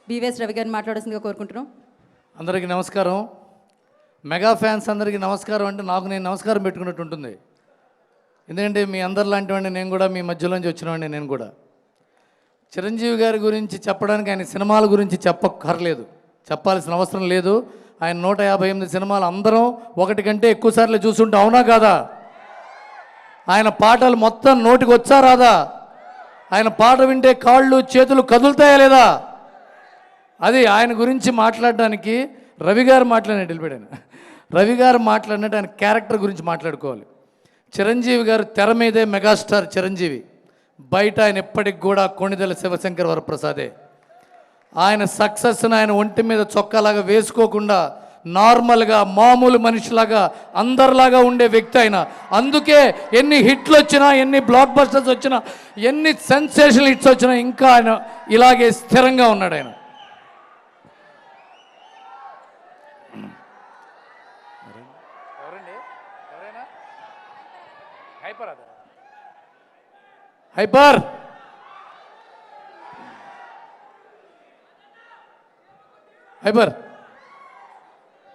BVS Ravi గారిని మాట్లాడాల్సిందిగా కోరుకుంటున్నాం. అందరికీ నమస్కారం. మెగా ఫ్యాన్స్ అందరికీ నమస్కారం అంటే నాకు నేను నమస్కారం పెట్టుకున్నట్టు ఉంటుంది. ఎందుకంటే మీ అందరిలాంటి వాడిని నేను కూడా, మీ మధ్యలోంచి వచ్చినవాడిని నేను కూడా. చిరంజీవి గారి గురించి చెప్పడానికి, ఆయన సినిమాల గురించి చెప్పక్కర్లేదు, చెప్పాల్సిన అవసరం లేదు. ఆయన 158 సినిమాలు అందరం ఒకటి కంటే ఎక్కువ సార్లు చూసుంటాం, అవునా కాదా? ఆయన పాటలు మొత్తం నోటికి వచ్చా రాదా? ఆయన పాట వింటే కాళ్ళు చేతులు కదులుతాయా లేదా? అది ఆయన గురించి మాట్లాడడానికి రవి గారు మాట్లాడినట్టు వెళ్ళిపోయాను. రవి గారు మాట్లాడినట్టు ఆయన క్యారెక్టర్ గురించి మాట్లాడుకోవాలి. చిరంజీవి గారు తెర మీదే మెగాస్టార్ చిరంజీవి, బయట ఆయన ఎప్పటికి కూడా కొణిదెల శివశంకర్ వరప్రసాదే. ఆయన సక్సెస్ని ఆయన ఒంటి మీద చొక్కాలాగా వేసుకోకుండా నార్మల్గా మామూలు మనిషిలాగా అందరిలాగా ఉండే వ్యక్తి ఆయన. అందుకే ఎన్ని హిట్లు వచ్చినా, ఎన్ని బ్లాక్ బస్టర్స్ వచ్చినా, ఎన్ని సెన్సేషనల్ హిట్స్ వచ్చినా ఇంకా ఆయన ఇలాగే స్థిరంగా ఉన్నాడు. ఆయన హైపర్ హైపర్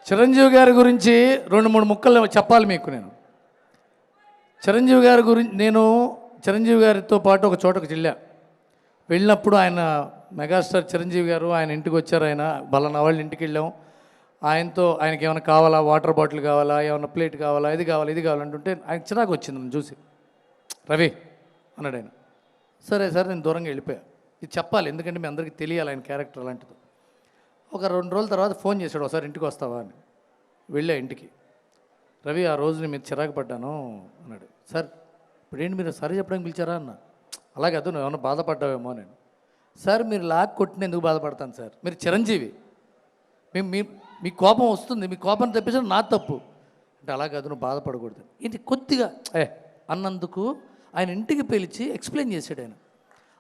చిరంజీవి గారి గురించి 2-3 ముక్కలు చెప్పాలి మీకు. నేను చిరంజీవి గారి గురించి, నేను చిరంజీవి గారితో పాటు ఒక చోటకు వెళ్ళినప్పుడు ఆయన మెగాస్టార్ చిరంజీవి గారు ఆయన ఇంటికి వచ్చారు. ఆయన బలనా వాళ్ళ ఇంటికి వెళ్ళాం. ఆయనకి ఏమైనా కావాలా, వాటర్ బాటిల్ కావాలా, ఏమైనా ప్లేట్ కావాలా, ఇది కావాలంటుంటే ఆయన చిరాకు వచ్చింది నన్ను చూసి. రవి అన్నాడు ఆయన. సరే నేను దూరంగా వెళ్ళిపోయా. ఇది చెప్పాలి, ఎందుకంటే మీ అందరికీ తెలియాలి ఆయన క్యారెక్టర్ అలాంటిది. ఒక 2 రోజుల తర్వాత ఫోన్ చేశాడు, ఒకసారి ఇంటికి వస్తావా అని. వెళ్ళా ఇంటికి. రవి, ఆ రోజు నేను మీరు చిరాకు పడ్డాను అన్నాడు. సార్ ఇప్పుడేంటి మీరు సరే చెప్పడానికి పిలిచారా అన్న. అలాగే అదు, నువ్వు ఏమన్నా బాధపడ్డావేమో నేను. సార్ మీరు లాక్ కొట్టిన ఎందుకు బాధపడతాను సార్, మీరు చిరంజీవి, మీ కోపం వస్తుంది, మీ కోపం తెప్పించడం నా తప్పు అంటే. అలాగే అది నువ్వు బాధపడకూడదు. ఇది కొద్దిగా అన్నందుకు ఆయన ఇంటికి పిలిచి ఎక్స్ప్లెయిన్ చేశాడు. ఆయన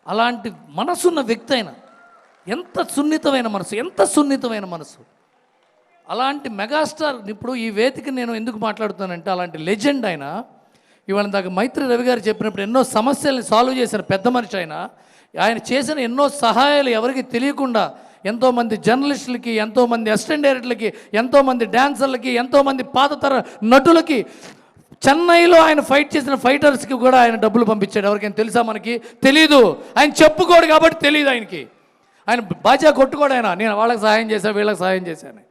అలాంటి మనసున్న వ్యక్తి. ఆయన ఎంత సున్నితమైన మనసు. అలాంటి మెగాస్టార్ ఇప్పుడు ఈ వేదిక నేను ఎందుకు మాట్లాడుతానంటే, అలాంటి లెజెండ్ ఆయన. ఇవాళ దాకా మైత్రి రవి గారు చెప్పినప్పుడు ఎన్నో సమస్యల్ని సాల్వ్ చేసిన పెద్ద మనిషి ఆయన. ఆయన చేసిన ఎన్నో సహాయాలు ఎవరికి తెలియకుండా ఎంతోమంది జర్నలిస్టులకి, ఎంతోమంది అసిస్టెంట్ డైరెక్టర్లకి, ఎంతోమంది డాన్సర్లకి, ఎంతోమంది పాతతర నటులకి, చెన్నైలో ఆయన ఫైట్ చేసిన ఫైటర్స్కి కూడా ఆయన డబ్బులు పంపించాడు. ఎవరికైనా తెలుసా? మనకి తెలీదు. ఆయన చెప్పుకోడు కాబట్టి తెలియదు ఆయనకి. ఆయన బాజా కొట్టుకోడు. ఆయన నేను వాళ్ళకి సహాయం చేశాను, వీళ్ళకి సహాయం చేశాను.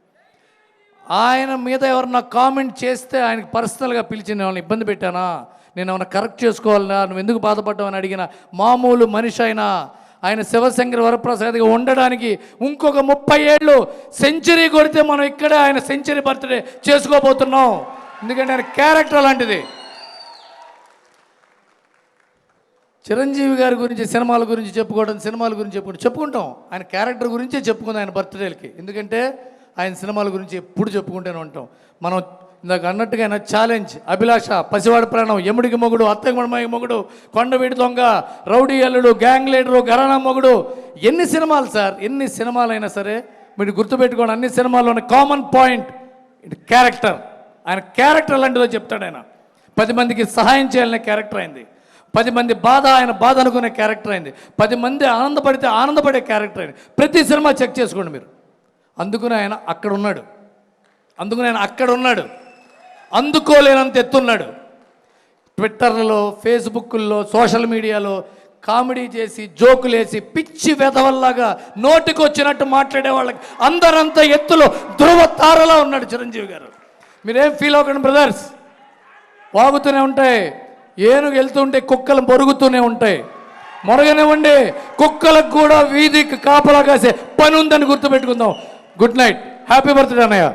ఆయన మీద ఎవరన్నా కామెంట్ చేస్తే ఆయనకి పర్సనల్గా పిలిచి నేను ఏమైనా ఇబ్బంది పెట్టానా, నేను ఏమైనా కరెక్ట్ చేసుకోవాలన్నా, నువ్వు ఎందుకు బాధపడ్డావని అడిగిన మామూలు మనిషి అయినా. ఆయన శివశంకర్ వరప్రసాద్గా ఉండడానికి ఇంకొక 30 ఏళ్ళు సెంచరీ కొడితే మనం ఇక్కడే ఆయన సెంచరీ బర్త్డే చేసుకోబోతున్నాం. ఎందుకంటే ఆయన క్యారెక్టర్ అలాంటిది. చిరంజీవి గారి గురించి, సినిమాల గురించి చెప్పుకుంటాం. ఆయన క్యారెక్టర్ గురించే చెప్పుకుందాం ఆయన బర్త్డేలకి. ఎందుకంటే ఆయన సినిమాల గురించి ఎప్పుడు చెప్పుకుంటూనే ఉంటాం. మనం ఇందాక అన్నట్టుగా ఆయన ఛాలెంజ్, అభిలాష, పసివాడి ప్రాణం, యముడికి మొగుడు, అత్తగుణమయ్య మొగుడు, కొండవీడి దొంగ, రౌడీ అల్లుడు, గ్యాంగ్ లీడరు, ఘరానా మొగుడు, ఎన్ని సినిమాలు సార్. ఎన్ని సినిమాలైనా సరే మీరు గుర్తుపెట్టుకోండి, అన్ని సినిమాల్లోని కామన్ పాయింట్ ఇది క్యారెక్టర్. ఆయన క్యారెక్టర్ అలాంటిదో చెప్తాడు. ఆయన 10 మందికి సహాయం చేయాలనే క్యారెక్టర్ అయింది. 10 మంది ఆయన బాధ అనుకునే క్యారెక్టర్ అయింది. 10 మంది ఆనందపడితే ఆనందపడే క్యారెక్టర్ అయింది. ప్రతి సినిమా చెక్ చేసుకోండి మీరు. అందుకుని ఆయన అక్కడ ఉన్నాడు. అందుకోలేనంత ఎత్తున్నాడు. ట్విట్టర్లో, ఫేస్బుక్లో, సోషల్ మీడియాలో కామెడీ చేసి, జోకులేసి, పిచ్చి వెధవల్లాగా నోటికి వచ్చినట్టు మాట్లాడే వాళ్ళకి అందరంతా ఎత్తులో ధ్రువ తారలా ఉన్నాడు చిరంజీవి గారు. మీరేం ఫీల్ అవ్వకండి బ్రదర్స్. వాగుతూనే ఉంటాయి, ఏనుగు వెళ్తుంటే కుక్కలు మొరుగుతూనే ఉంటాయి. మొరగనివ్వండి, కుక్కలకు కూడా వీధికి కాపలా కాసే పని ఉందని గుర్తుపెట్టుకుందాం. గుడ్ నైట్, హ్యాపీ బర్త్డే అన్నయ్య.